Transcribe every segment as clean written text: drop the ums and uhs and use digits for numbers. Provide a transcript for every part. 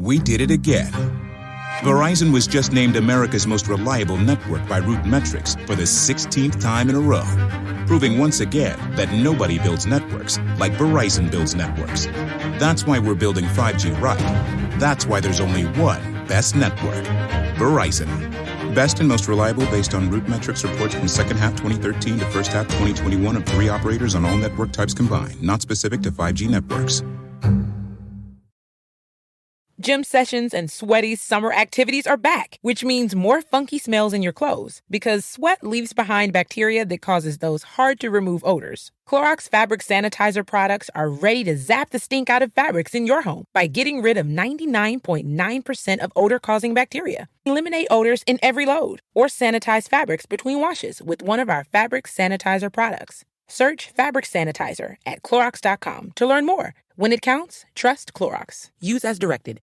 we did it again. Verizon was just named America's most reliable network by Root Metrics for the 16th time in a row, proving once again that nobody builds networks like Verizon builds networks. That's why we're building 5G right. That's why there's only one best network, Verizon. Best and most reliable based on Root Metrics reports from second half 2013 to first half 2021 of 3 operators on all network types combined, not specific to 5G networks. Gym sessions and sweaty summer activities are back, which means more funky smells in your clothes because sweat leaves behind bacteria that causes those hard-to-remove odors. Clorox fabric sanitizer products are ready to zap the stink out of fabrics in your home by getting rid of 99.9% of odor-causing bacteria. Eliminate odors in every load or sanitize fabrics between washes with one of our fabric sanitizer products. Search fabric sanitizer at Clorox.com to learn more. When it counts, trust Clorox. Use as directed.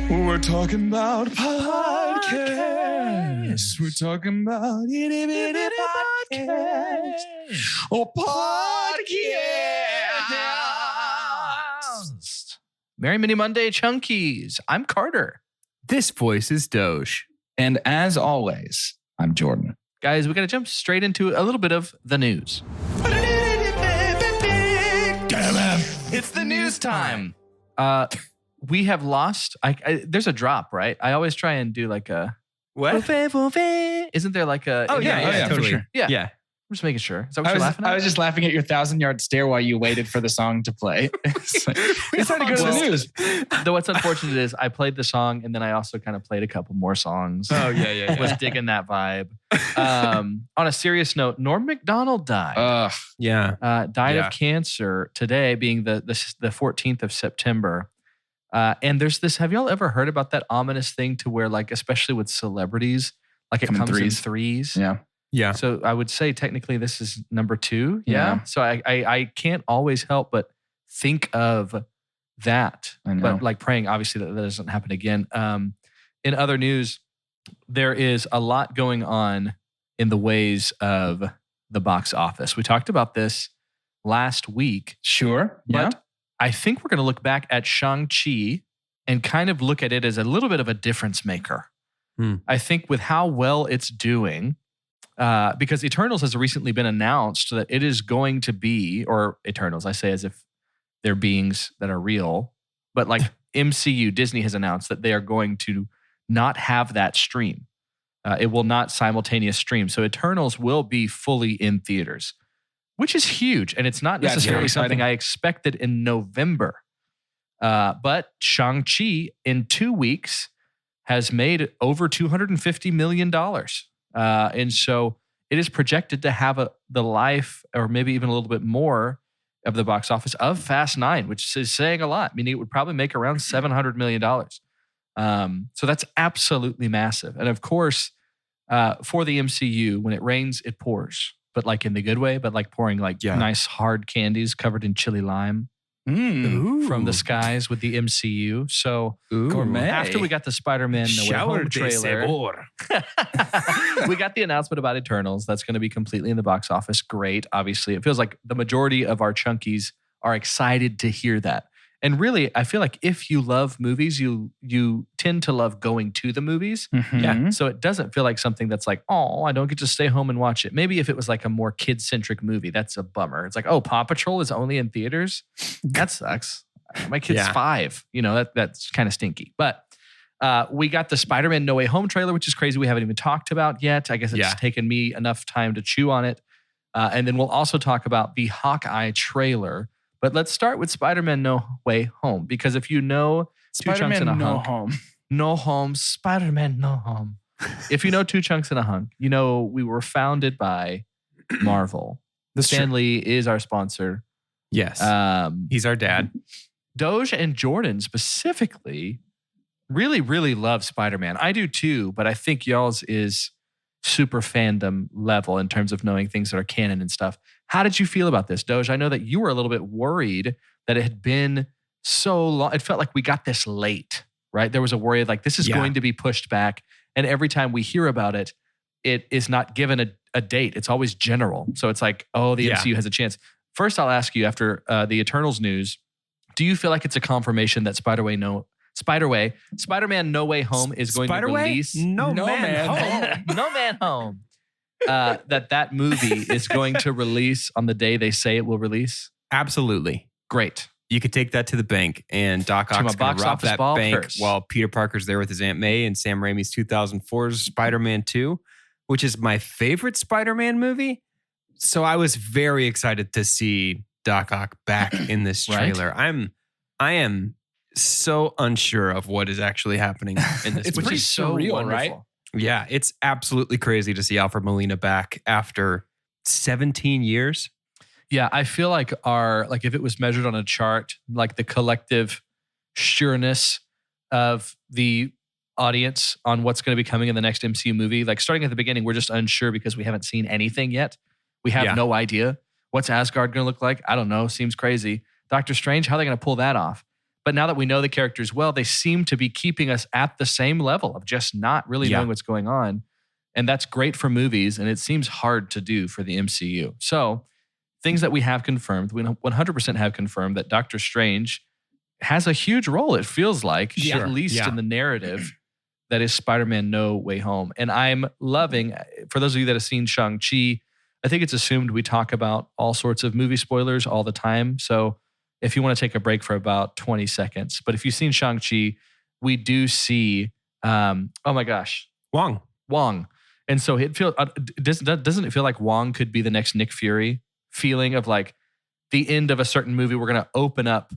We're talking about podcasts. We're talking about itty bitty podcasts. Oh, podcast. Merry Mini Monday, Chunkies. I'm Carter. This voice is Doge. And as always, I'm Jordan. Guys, we got to jump straight into a little bit of the news. It's the news time. We have lost. There's a drop, right? I always try and do like a What? Isn't there like a? Oh yeah, totally. Sure. Yeah. I'm just making sure. Is that what you're laughing at? I was just laughing at your 1,000-yard stare while you waited for the song to play. It's time to go to the news. Though what's unfortunate is I played the song and then I also kind of played a couple more songs. Oh yeah. Was digging that vibe. On a serious note, Norm Macdonald died. Died of cancer today, being the 14th of September. And there's this. Have y'all ever heard about that ominous thing to where, like, especially with celebrities, like it comes in threes? Yeah. So I would say technically this is number 2. Yeah. So I can't always help but think of that. I know. But like praying, obviously, that doesn't happen again. In other news, there is a lot going on in the ways of the box office. We talked about this last week. Sure. But I think we're going to look back at Shang-Chi and kind of look at it as a little bit of a difference maker. I think with how well it's doing, because Eternals has recently been announced that it is going to be, or Eternals, I say as if they're beings that are real, but like MCU, Disney has announced that they are going to not have that stream. It will not simultaneous stream. So Eternals will be fully in theaters, which is huge. And it's not necessarily something I expected in November. But Shang-Chi in 2 weeks has made over $250 million. And so it is projected to have the life, or maybe even a little bit more, of the box office of Fast 9, which is saying a lot. I mean, it would probably make around $700 million. So that's absolutely massive. And of course, for the MCU, when it rains, it pours. But like in the good way, but like pouring like nice hard candies covered in chili lime from the skies with the MCU. So after we got the Spider-Man No Way Home trailer, we got the announcement about Eternals. That's going to be completely in the box office. Great. Obviously, it feels like the majority of our chunkies are excited to hear that. And really, I feel like if you love movies, you tend to love going to the movies. Mm-hmm. Yeah. So it doesn't feel like something that's like, oh, I don't get to stay home and watch it. Maybe if it was like a more kid-centric movie, that's a bummer. It's like, oh, Paw Patrol is only in theaters? That sucks. My kid's 5. You know, that's kind of stinky. But we got the Spider-Man No Way Home trailer, which is crazy. We haven't even talked about yet. I guess it's taken me enough time to chew on it. And then we'll also talk about the Hawkeye trailer. But let's start with Spider-Man No Way Home, because if you know Two Chunks and a Hunk, No Home, Spider-Man No Home. If you know Two Chunks and a Hunk, you know we were founded by Marvel. Stan Lee is our sponsor. Yes, he's our dad. Doge and Jordan specifically really, really love Spider-Man. I do too, but I think y'all's is super fandom level in terms of knowing things that are canon and stuff. How did you feel about this, Doge? I know that you were a little bit worried that it had been so long. It felt like we got this late, right? There was a worry like this is going to be pushed back. And every time we hear about it, it is not given a date. It's always general. So it's like, oh, the MCU has a chance. First, I'll ask you after the Eternals news, do you feel like it's a confirmation that Spider-Man No Way Home is going to release? No Man Home. No Man Home. That movie is going to release on the day they say it will release? Absolutely. Great. You could take that to the bank, and Doc Ock's going to rob that bank while Peter Parker's there with his Aunt May and Sam Raimi's 2004's Spider-Man 2, which is my favorite Spider-Man movie. So I was very excited to see Doc Ock back in this trailer. Right? I am so unsure of what is actually happening in this It's movie. pretty surreal, right? Yeah, it's absolutely crazy to see Alfred Molina back after 17 years. Yeah, I feel like if it was measured on a chart, like the collective sureness of the audience on what's going to be coming in the next MCU movie, like starting at the beginning, we're just unsure because we haven't seen anything yet. We have no idea. What's Asgard going to look like? I don't know. Seems crazy. Doctor Strange, how are they going to pull that off? But now that we know the characters well, they seem to be keeping us at the same level of just not really knowing what's going on. And that's great for movies, and it seems hard to do for the MCU. So things that we have confirmed, we 100% have confirmed that Doctor Strange has a huge role, it feels like, at least in the narrative that is Spider-Man No Way Home. And I'm loving, for those of you that have seen Shang-Chi, I think it's assumed we talk about all sorts of movie spoilers all the time. So if you want to take a break for about 20 seconds, but if you've seen Shang-Chi, we do see, oh my gosh, Wong. And so it feels, doesn't it feel like Wong could be the next Nick Fury? Feeling of like the end of a certain movie, we're going to open up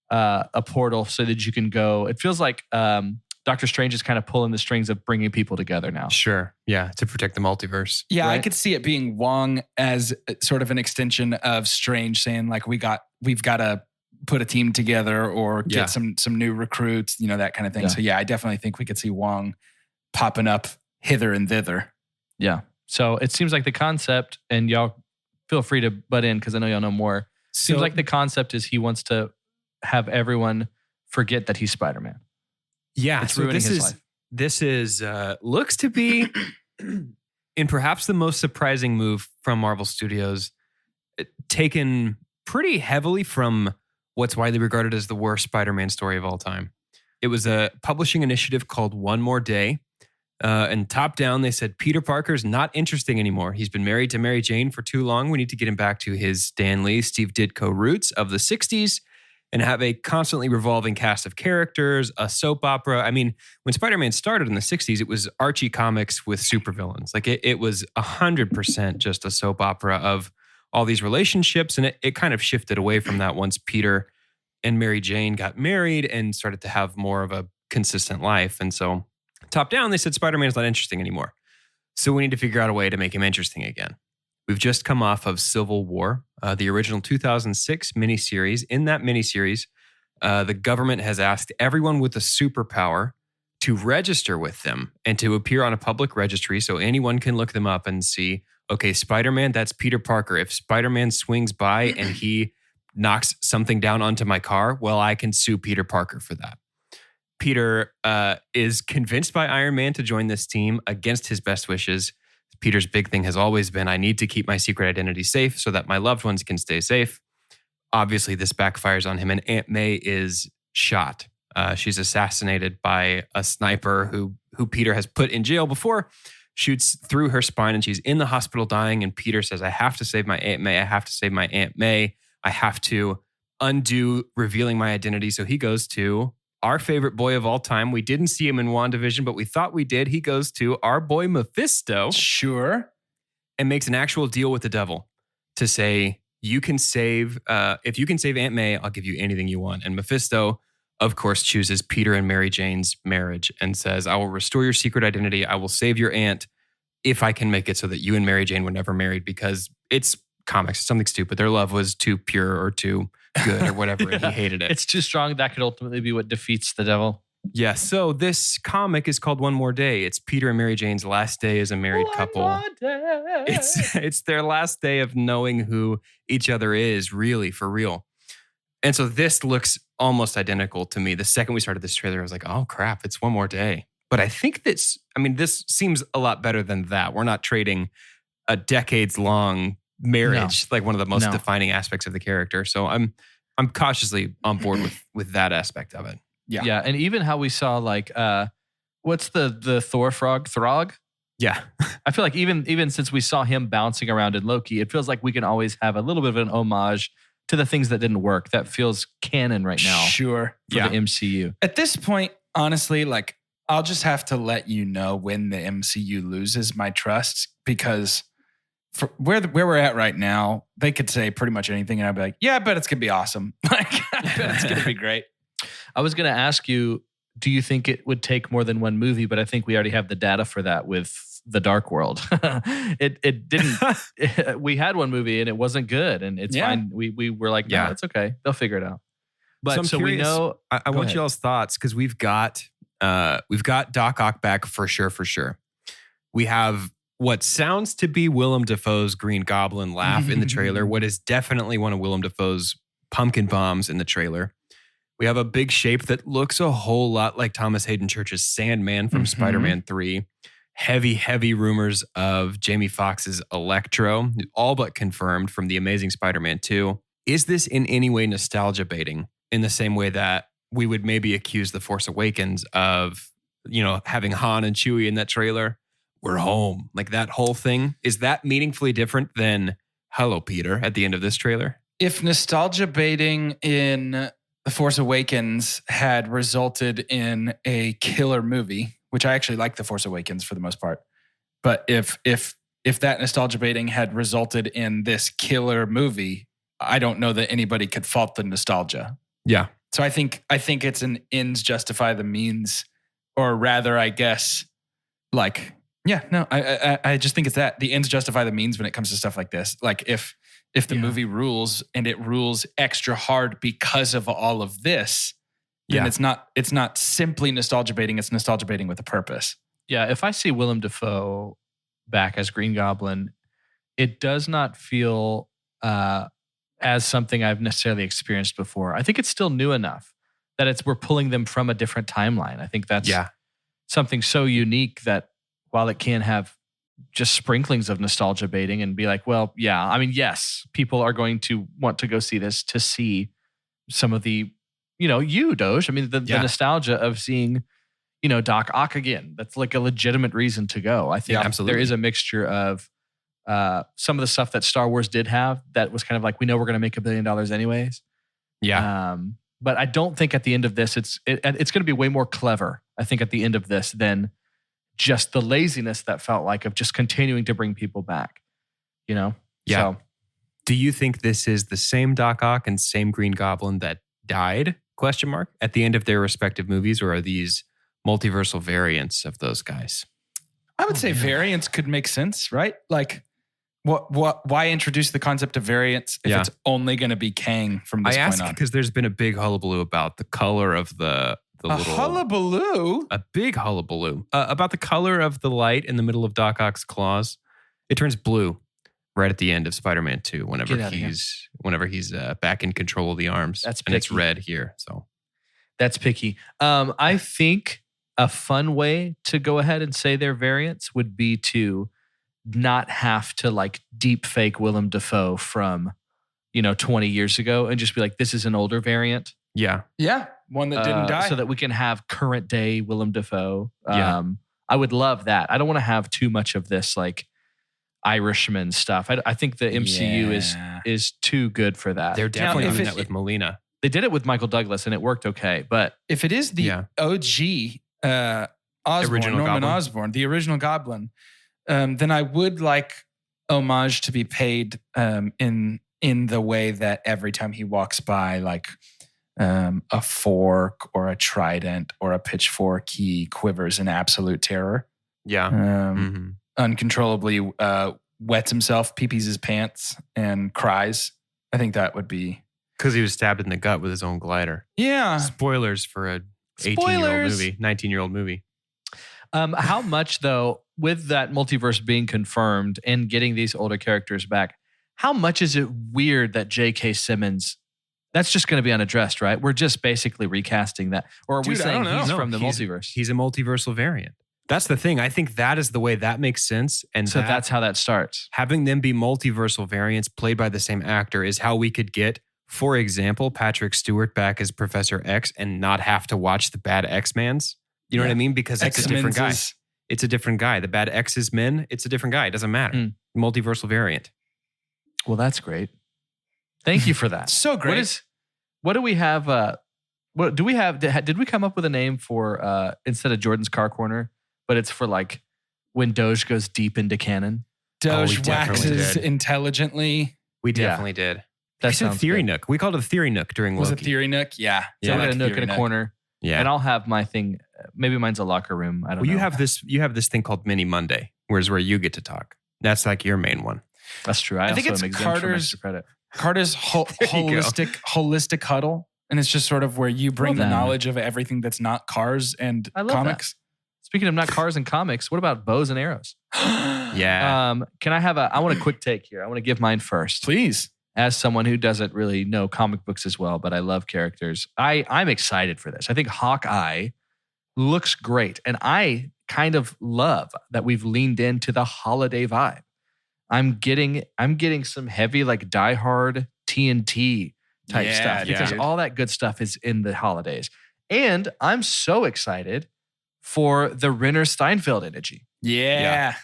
a portal so that you can go. It feels like Doctor Strange is kind of pulling the strings of bringing people together now. Sure. Yeah. To protect the multiverse. Yeah. Right? I could see it being Wong as sort of an extension of Strange saying like, we've got to put a team together or get some new recruits, that kind of thing. Yeah. So I definitely think we could see Wong popping up hither and thither. Yeah. So it seems like the concept, and y'all feel free to butt in because I know y'all know more. Seems like the concept is he wants to have everyone forget that he's Spider-Man. Yeah, it's ruining his life. This is looks to be in perhaps the most surprising move from Marvel Studios, taken pretty heavily from what's widely regarded as the worst Spider-Man story of all time. It was a publishing initiative called One More Day. And top down, they said, Peter Parker's not interesting anymore. He's been married to Mary Jane for too long. We need to get him back to his Stan Lee, Steve Ditko roots of the 60s and have a constantly revolving cast of characters, a soap opera. I mean, when Spider-Man started in the 60s, it was Archie comics with supervillains. Like it was 100% just a soap opera of all these relationships. And it kind of shifted away from that once Peter and Mary Jane got married and started to have more of a consistent life. And so top down, they said Spider-Man is not interesting anymore. So we need to figure out a way to make him interesting again. We've just come off of Civil War, the original 2006 miniseries. In that miniseries, the government has asked everyone with a superpower to register with them and to appear on a public registry so anyone can look them up and see, okay, Spider-Man, that's Peter Parker. If Spider-Man swings by and he knocks something down onto my car, well, I can sue Peter Parker for that. Peter is convinced by Iron Man to join this team against his best wishes. Peter's big thing has always been, I need to keep my secret identity safe so that my loved ones can stay safe. Obviously, this backfires on him, and Aunt May is shot. She's assassinated by a sniper who Peter has put in jail before, shoots through her spine, and she's in the hospital dying, and Peter says, I have to save my Aunt May. I have to save my Aunt May. I have to undo revealing my identity. So he goes to our favorite boy of all time. We didn't see him in WandaVision, but we thought we did. He goes to our boy Mephisto. Sure. And makes an actual deal with the devil to say, you can save, if you can save Aunt May, I'll give you anything you want. And Mephisto, of course, chooses Peter and Mary Jane's marriage and says, I will restore your secret identity. I will save your aunt if I can make it so that you and Mary Jane were never married, because it's comics, it's something stupid. Their love was too pure or too good or whatever, and he hated it. It's too strong. That could ultimately be what defeats the devil. Yeah, so this comic is called One More Day. It's Peter and Mary Jane's last day as a married couple. One more day. It's their last day of knowing who each other is, really, for real. And so this looks almost identical to me. The second we started this trailer, I was like, oh crap, it's one more day. But I think this seems a lot better than that. We're not trading a decades-long marriage, like one of the most defining aspects of the character. So I'm cautiously on board with that aspect of it. Yeah. Yeah. And even how we saw like what's the Thor frog? Throg? Yeah. I feel like even since we saw him bouncing around in Loki, it feels like we can always have a little bit of an homage to the things that didn't work. That feels canon right now. Sure. For the MCU. At this point, honestly, like I'll just have to let you know when the MCU loses my trust, because for where we're at right now, they could say pretty much anything and I'd be like, yeah, I bet it's going to be awesome. Like, I bet it's going to be great. I was going to ask you, do you think it would take more than one movie? But I think we already have the data for that with The Dark World. It didn't. We had one movie and it wasn't good, and it's fine. We were like, no, it's okay. They'll figure it out. But so we know. I want y'all's thoughts, because we've got Doc Ock back for sure. We have what sounds to be Willem Dafoe's Green Goblin laugh in the trailer. What is definitely one of Willem Dafoe's pumpkin bombs in the trailer. We have a big shape that looks a whole lot like Thomas Hayden Church's Sandman from Spider-Man 3. Heavy rumors of Jamie Foxx's Electro, all but confirmed from The Amazing Spider-Man 2. Is this in any way nostalgia baiting, in the same way that we would maybe accuse The Force Awakens of, having Han and Chewie in that trailer? We're home. Like that whole thing. Is that meaningfully different than Hello, Peter at the end of this trailer? If nostalgia baiting in The Force Awakens had resulted in a killer movie, which I actually like The Force Awakens for the most part, but if that nostalgia baiting had resulted in this killer movie, I don't know that anybody could fault the nostalgia. Yeah. So I think it's an ends justify the means, or rather, I guess, like, yeah, no, I just think it's that the ends justify the means when it comes to stuff like this. Like if the movie rules and it rules extra hard because of all of this, then it's not simply nostalgia baiting, it's nostalgia baiting with a purpose. Yeah, if I see Willem Dafoe back as Green Goblin, it does not feel as something I've necessarily experienced before. I think it's still new enough that we're pulling them from a different timeline. I think that's something so unique that while it can have just sprinklings of nostalgia baiting and be like, well, yeah, I mean, yes, people are going to want to go see this to see some of the, Doge. I mean, the nostalgia of seeing, Doc Ock again. That's like a legitimate reason to go. I think there is a mixture of some of the stuff that Star Wars did have that was kind of like, we know we're going to make $1 billion anyways. Yeah. But I don't think at the end of this, it's going to be way more clever, I think, at the end of this than just the laziness that felt like of just continuing to bring people back, Yeah. So, do you think this is the same Doc Ock and same Green Goblin that died, ? At the end of their respective movies, or are these multiversal variants of those guys? I would say variants could make sense, right? Like, why introduce the concept of variants if it's only going to be Kang from this point on? I ask because there's been a big hullabaloo about the color of the little hullabaloo? A big hullabaloo about the color of the light in the middle of Doc Ock's claws. It turns blue right at the end of Spider-Man 2 whenever he's back in control of the arms. That's picky. And it's red here. So that's picky. I think a fun way to go ahead and say their variants would be to not have to like deep fake Willem Dafoe from 20 years ago and just be like, this is an older variant. Yeah. One that didn't die. So that we can have current day Willem Dafoe. I would love that. I don't want to have too much of this like Irishman stuff. I think the MCU is too good for that. They're definitely doing that with Molina. They did it with Michael Douglas and it worked okay. But if it is the OG Norman Osborn, the original Goblin, then I would like homage to be paid in the way that every time he walks by, like a fork or a trident or a pitchfork, he quivers in absolute terror. Yeah. Uncontrollably wets himself, pee-pees his pants, and cries. I think that would be... Because he was stabbed in the gut with his own glider. Yeah. Spoilers for a 18-year-old movie, 19-year-old movie. How much, though, with that multiverse being confirmed and getting these older characters back, how much is it weird that J.K. Simmons That's just going to be unaddressed, right? We're just basically recasting that. Or are we Dude, I saying don't know. he's No, from the multiverse? He's a multiversal variant. That's the thing. I think that is the way that makes sense. And So that's how that starts. having them be multiversal variants played by the same actor is how we could get, for example, Patrick Stewart back as Professor X and not have to watch the bad X-Mans. You know what I mean? Because it's a different guy. It's a different guy. The bad X's men, it's a different guy. It doesn't matter. Multiversal variant. Well, that's great. Thank you for that. So great. What do we have? What do we have? Did we come up with a name for instead of Jordan's Car Corner, but it's for like when Doge goes deep into canon? Doge we definitely waxes did. intelligently. We Yeah. definitely did. That I said sounds Theory good. Nook. We called it a Theory Nook during Was Loki. it Theory Nook? Yeah. So Yeah. we got a nook Theory in a corner, Yeah. and I'll have my thing. Maybe mine's a locker room. I don't Well, know. you have this thing called Mini Monday, where you get to talk. That's like your main one. That's true. I think also it's am exempt from Carter's- extra credit. Carter's There you go. holistic huddle. And it's just sort of where you bring Love the that. knowledge of everything that's not cars and I love that. comics. Speaking of not cars and comics, what about bows and arrows? Yeah. Can I have I want a quick take here. I want to give mine first. Please. As someone who doesn't really know comic books as well, but I love characters, I'm excited for this. I think Hawkeye looks great. And I kind of love that we've leaned into the holiday vibe. I'm getting some heavy, like Die Hard TNT type Yeah, stuff because dude. all that good stuff is in the holidays. And I'm so excited for the Renner Steinfeld energy. Yeah.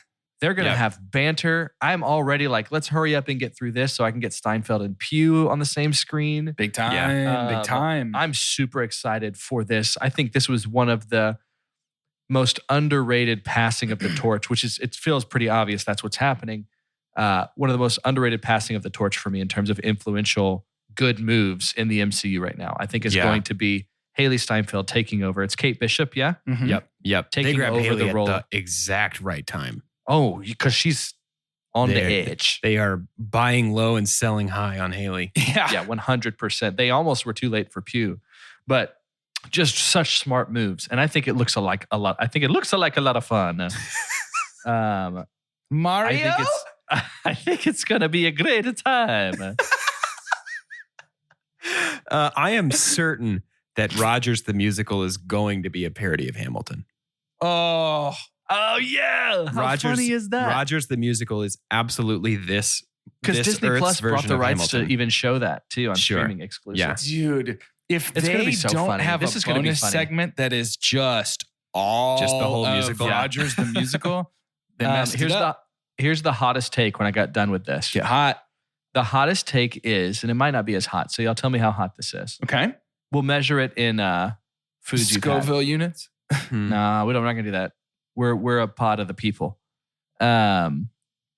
They're going to have banter. I'm already like, let's hurry up and get through this so I can get Steinfeld and Pugh on the same screen. Big time. Big Um, time. I'm super excited for this. I think this was one of the most underrated passing of the torch, which is, it feels pretty obvious that's what's happening. One of the most underrated passing of the torch for me in terms of influential good moves in the MCU right now, I think is going to be Haley Steinfeld taking over. It's Kate Bishop, yeah? Mhm. Yep. Taking they grabbed over Haley the role. at the exact right time. Oh, because she's on the edge. They are buying low and selling high on Haley. Yeah. Yeah, 100%. They almost were too late for Pugh, but just such smart moves. And I think it looks like a lot. I think it looks like a lot of fun. Mario? I think it's going to be a great time. I am certain that Rogers the Musical is going to be a parody of Hamilton. Oh. Oh yeah! How funny is that? Rogers the Musical is absolutely this. Because this Disney Earth's Plus brought version the of rights Hamilton. to even show that too on Sure. streaming exclusive. Yeah. Dude, if It's gonna they be so don't funny. have This a is gonna be bonus funny. segment that is just all Just the whole of musical? Rogers the Musical, they messed here's it up. here's the hottest take when I got done with this. Get hot. The hottest take is, and it might not be as hot, so y'all tell me how hot this is. Okay. We'll measure it in foods you've had. Scoville units. Nah, we're not gonna do that. We're a pod of the people.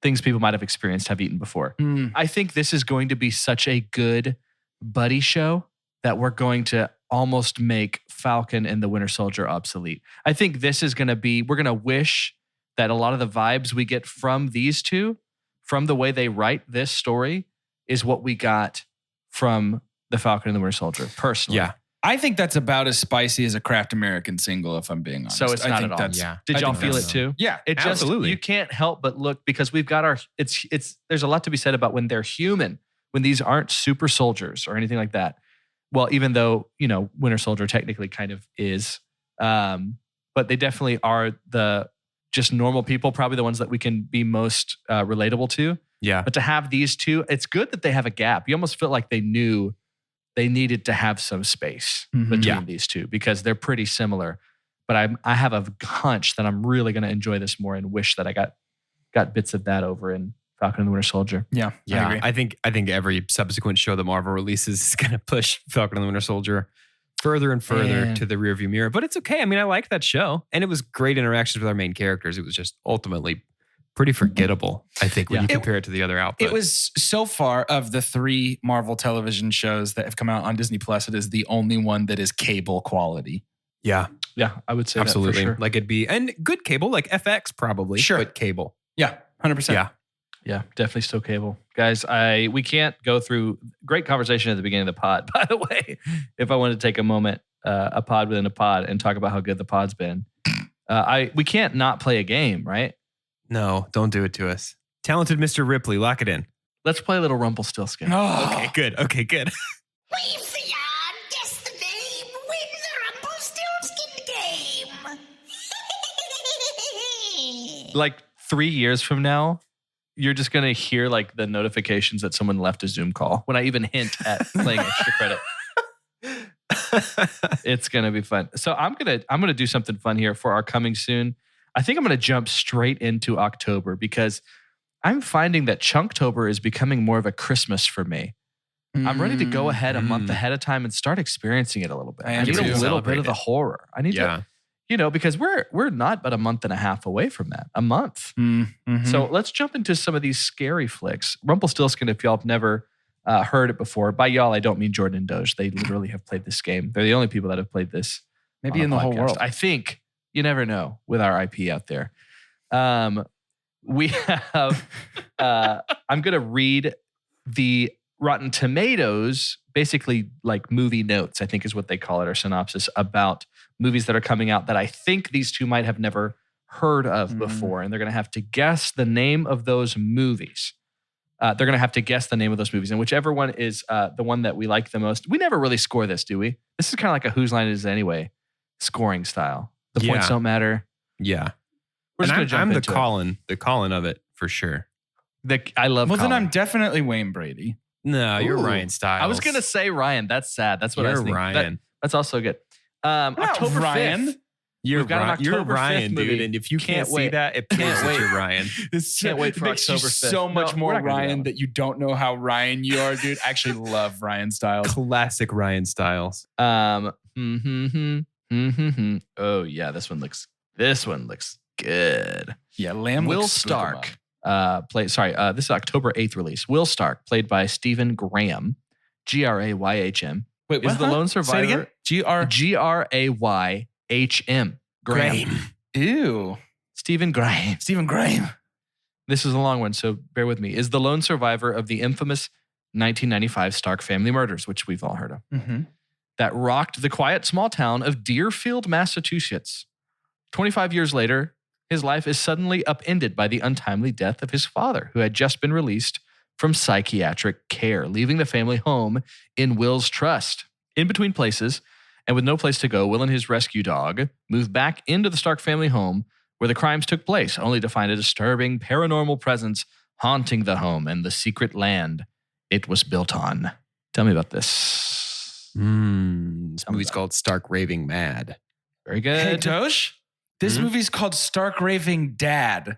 Things people might have experienced, have eaten before. I think this is going to be such a good buddy show that we're going to almost make Falcon and the Winter Soldier obsolete. I think this is going to be, we're going to wish that a lot of the vibes we get from these two, from the way they write this story, is what we got from the Falcon and the Winter Soldier, personally. Yeah. I think that's about as spicy as a Kraft American single, if I'm being honest. So it's I not think at all. that's- Yeah. Did I y'all think feel it that's- too? Yeah. It just, Absolutely. you can't help but look, because we've got there's a lot to be said about when they're human, when these aren't super soldiers or anything like that. Well, even though, Winter Soldier technically kind of is, but they definitely are the just normal people, probably the ones that we can be most relatable to. Yeah. But to have these two, it's good that they have a gap. You almost feel like they knew they needed to have some space Mhm. between Yeah. these two because they're pretty similar. But I have a hunch that I'm really going to enjoy this more and wish that I got bits of that over in Falcon and the Winter Soldier. Yeah. Yeah, I agree. I think every subsequent show that Marvel releases is going to push Falcon and the Winter Soldier further and further Man. to the rearview mirror. But it's okay. I mean, I liked that show, and it was great interactions with our main characters. It was just ultimately pretty forgettable, I think, when Yeah. you compare it to the other output. It was so far of the 3 Marvel television shows that have come out on Disney Plus, it is the only one that is cable quality. yeah, Yeah, I would say absolutely. that for sure. Like it'd be and good cable, like FX probably, Sure. but cable. Yeah, 100%. Yeah. Yeah, definitely still cable. Guys, we can't go through great conversation at the beginning of the pod. By the way, if I wanted to take a moment, a pod within a pod, and talk about how good the pod's been, we can't not play a game, right? No, don't do it to us. Talented Mr. Ripley, lock it in. Let's play a little Rumpelstiltskin. Oh, Okay, good. Okay, good. We've the yarn, guess the name, win the Rumpelstiltskin game. Like 3 years from now, you're just going to hear like the notifications that someone left a Zoom call when I even hint at playing extra credit. It's going to be fun. So I'm going to do something fun here for our coming soon. I think I'm going to jump straight into October because I'm finding that Chunktober is becoming more of a Christmas for me. I'm ready to go ahead a month ahead of time and start experiencing it a little bit. I need a little bit of the horror. I need to, because we're not but a month and a half away from that. A month. Mm-hmm. So let's jump into some of these scary flicks. Rumpelstiltskin, if y'all have never heard it before, by y'all I don't mean Jordan and Doge. They literally have played this game. They're the only people that have played this. Maybe in the whole world. I think. You never know with our IP out there. We have, I'm going to read the Rotten Tomatoes, basically like movie notes, I think is what they call it, or synopsis about movies that are coming out that I think these two might have never heard of before. And they're going to have to guess the name of those movies. And whichever one is the one that we like the most. We never really score this, do we? This is kind of like a Whose Line Is It Anyway scoring style. The points don't matter. Yeah. We're just going to jump I'm into the Colin of it for sure. I love Colin. Then I'm definitely Wayne Brady. No, you're Ryan Stiles. I was going to say Ryan. That's sad. That's what I was thinking. Ryan. That's also good. October Ryan. 5th. You're October Ryan, 5th movie. dude. And if you can't see wait. that, it proves that you're Ryan. Can't wait for it makes October you 5th. so much more we're not gonna do Ryan that you don't know how Ryan you are, dude. I actually love Ryan Stiles. Classic Ryan Stiles. Oh yeah, this one looks good. Yeah, Lamb Will looks Stark this is October 8th release. Will Stark, played by Stephen Graham, Grayhm. Wait, is the lone survivor. Say it again? Grayhm. Graham. Ew. Stephen Graham. This is a long one, so bear with me. Is the lone survivor of the infamous 1995 Stark family murders, which we've all heard of, that rocked the quiet small town of Deerfield, Massachusetts. 25 years later, his life is suddenly upended by the untimely death of his father, who had just been released from psychiatric care, leaving the family home in Will's trust. In between places, and with no place to go, Will and his rescue dog move back into the Stark family home where the crimes took place, only to find a disturbing paranormal presence haunting the home and the secret land it was built on. Tell me about this. This movie's called Stark Raving Mad. Very good. Hey, Doge, this movie's called Stark Raving Dad.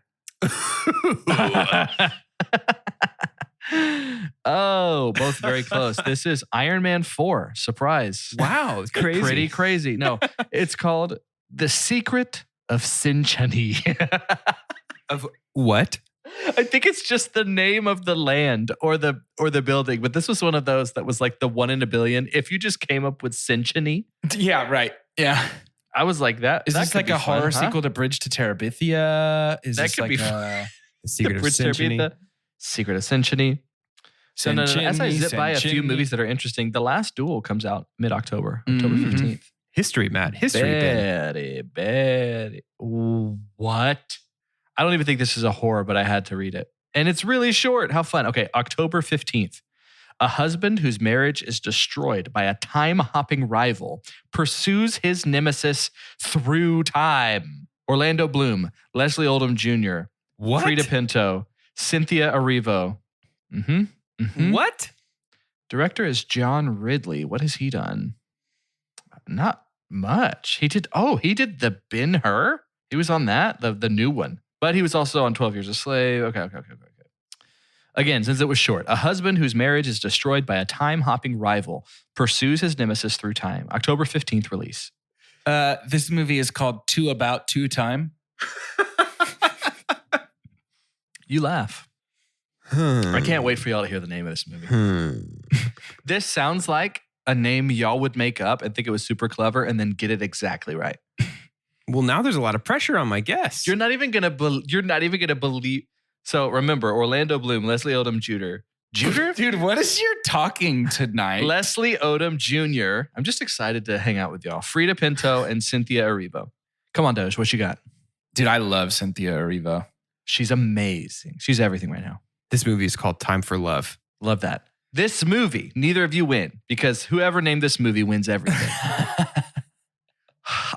Oh, both very close. This is Iron Man 4. Surprise. Wow, it's crazy. Pretty crazy. No, it's called The Secret of Sinchani. Of what? I think it's just the name of the land or the building, but this was one of those that was like the 1 in a billion. If you just came up with Sinchani. Yeah, right. Yeah. I was like that. Is this like a horror sequel to Bridge to Terabithia? Is that this could like be a The Secret of Sinchani. Secret of Sinchani. So no, as I zip by a few movies that are interesting, The Last Duel comes out mid-October, October 15th. History, Matt. History. Betty. What? I don't even think this is a horror, but I had to read it. And it's really short. How fun. Okay, October 15th. A husband whose marriage is destroyed by a time-hopping rival pursues his nemesis through time. Orlando Bloom, Leslie Odom Jr., What? Frida Pinto, Cynthia Erivo. What? Director is John Ridley. What has he done? Not much. He did the Ben-Hur. He was on that, the new one. But he was also on 12 Years a Slave. Okay. Again, since it was short, a husband whose marriage is destroyed by a time-hopping rival pursues his nemesis through time. October 15th release. This movie is called Two About Two Time. You laugh. I can't wait for y'all to hear the name of this movie. This sounds like a name y'all would make up and think it was super clever and then get it exactly right. Well, now there's a lot of pressure on my guess. You're not even gonna believe. So remember, Orlando Bloom, Leslie Odom Jr. Dude, what is your talking tonight? Leslie Odom Jr. I'm just excited to hang out with y'all. Frida Pinto and Cynthia Erivo. Come on, Doge, what you got? Dude, I love Cynthia Erivo. She's amazing. She's everything right now. This movie is called Time for Love. Love that. This movie, neither of you win because whoever named this movie wins everything.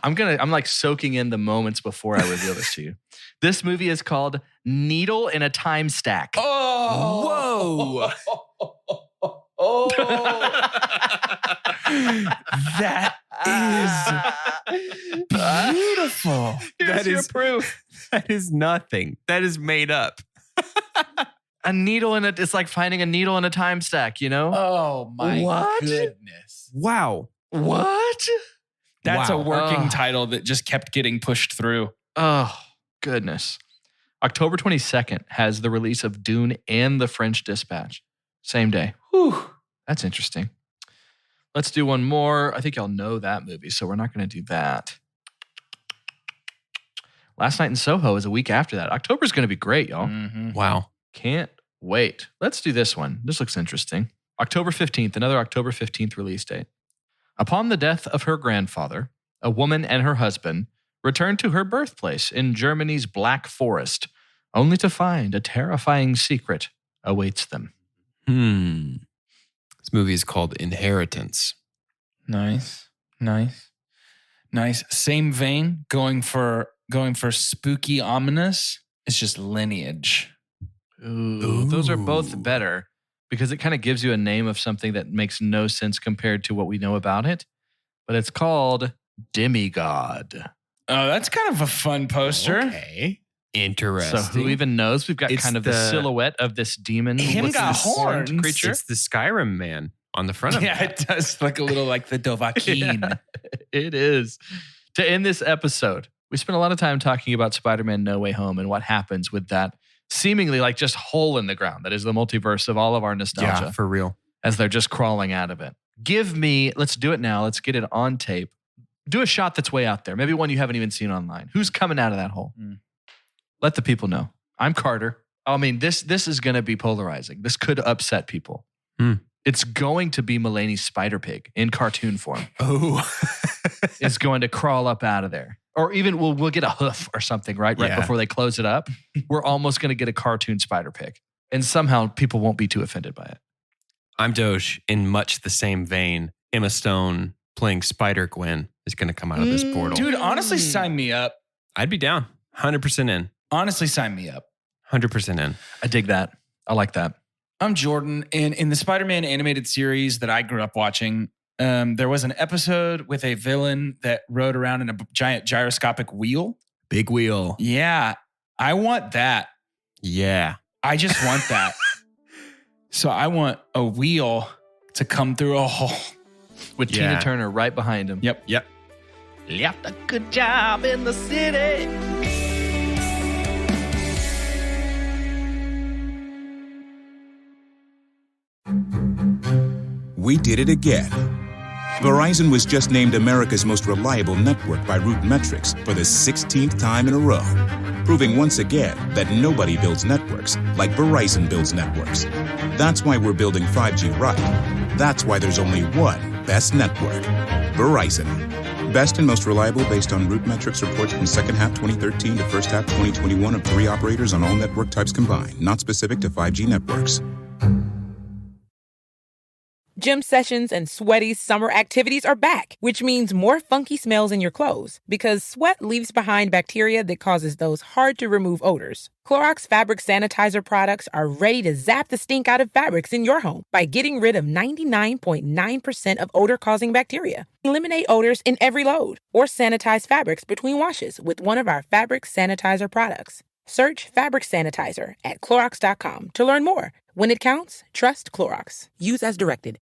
I'm like soaking in the moments before I reveal this to you. This movie is called Needle in a Time Stack. Oh, whoa. That is beautiful. Here's your proof. That is nothing. That is made up. A needle in it's like finding a needle in a time stack, you know? Oh my goodness. Wow. What? That's Wow. a working title that just kept getting pushed through. Oh, goodness. October 22nd has the release of Dune and The French Dispatch. Same day. Whew. That's interesting. Let's do one more. I think y'all know that movie, so we're not going to do that. Last Night in Soho is a week after that. October's going to be great, y'all. Mm-hmm. Wow. Can't wait. Let's do this one. This looks interesting. October 15th, another October 15th release date. Upon the death of her grandfather, a woman and her husband returned to her birthplace in Germany's Black Forest, only to find a terrifying secret awaits them. This movie is called Inheritance. Nice. Same vein, going for spooky, ominous. It's just Lineage. Ooh, those are both better because it kind of gives you a name of something that makes no sense compared to what we know about it. But it's called Demigod. Oh, that's kind of a fun poster. Okay. Interesting. So who even knows? We've got It's kind of the silhouette of this demon. Him with got this horned horns. creature. It's the Skyrim man on the front of Yeah, it. it does look a little like the Dovahkiin. Yeah, it is. To end this episode, we spent a lot of time talking about Spider-Man No Way Home and what happens with that seemingly like just hole in the ground that is the multiverse of all of our nostalgia. Yeah, for real. As they're just crawling out of it. Let's do it now. Let's get it on tape. Do a shot that's way out there. Maybe one you haven't even seen online. Who's coming out of that hole? Let the people know. I'm Carter. I mean, this is going to be polarizing. This could upset people. It's going to be Mulaney's Spider-Pig in cartoon form. Oh. Is going to crawl up out of there. Or even we'll get a hoof or something, right Yeah. before they close it up. We're almost going to get a cartoon Spider-Pig. And somehow people won't be too offended by it. I'm Doge. In much the same vein, Emma Stone playing Spider-Gwen is going to come out of this portal. Dude, honestly, sign me up. I'd be down. 100% in. Honestly, sign me up. 100% in. I dig that. I like that. I'm Jordan, and in the Spider-Man animated series that I grew up watching, there was an episode with a villain that rode around in a giant gyroscopic wheel. Big wheel. Yeah, I want that. Yeah. I just want that. So I want a wheel to come through a hole. With Tina Turner right behind him. Yep. Left a good job in the city. We did it again. Verizon was just named America's most reliable network by Root Metrics for the 16th time in a row, proving once again that nobody builds networks like Verizon builds networks. That's why we're building 5G right. That's why there's only one best network, Verizon. Best and most reliable based on Root Metrics reports from second half 2013 to first half 2021 of 3 operators on all network types combined, not specific to 5G networks. Gym sessions and sweaty summer activities are back, which means more funky smells in your clothes because sweat leaves behind bacteria that causes those hard-to-remove odors. Clorox fabric sanitizer products are ready to zap the stink out of fabrics in your home by getting rid of 99.9% of odor-causing bacteria. Eliminate odors in every load or sanitize fabrics between washes with one of our fabric sanitizer products. Search fabric sanitizer at Clorox.com to learn more. When it counts, trust Clorox. Use as directed.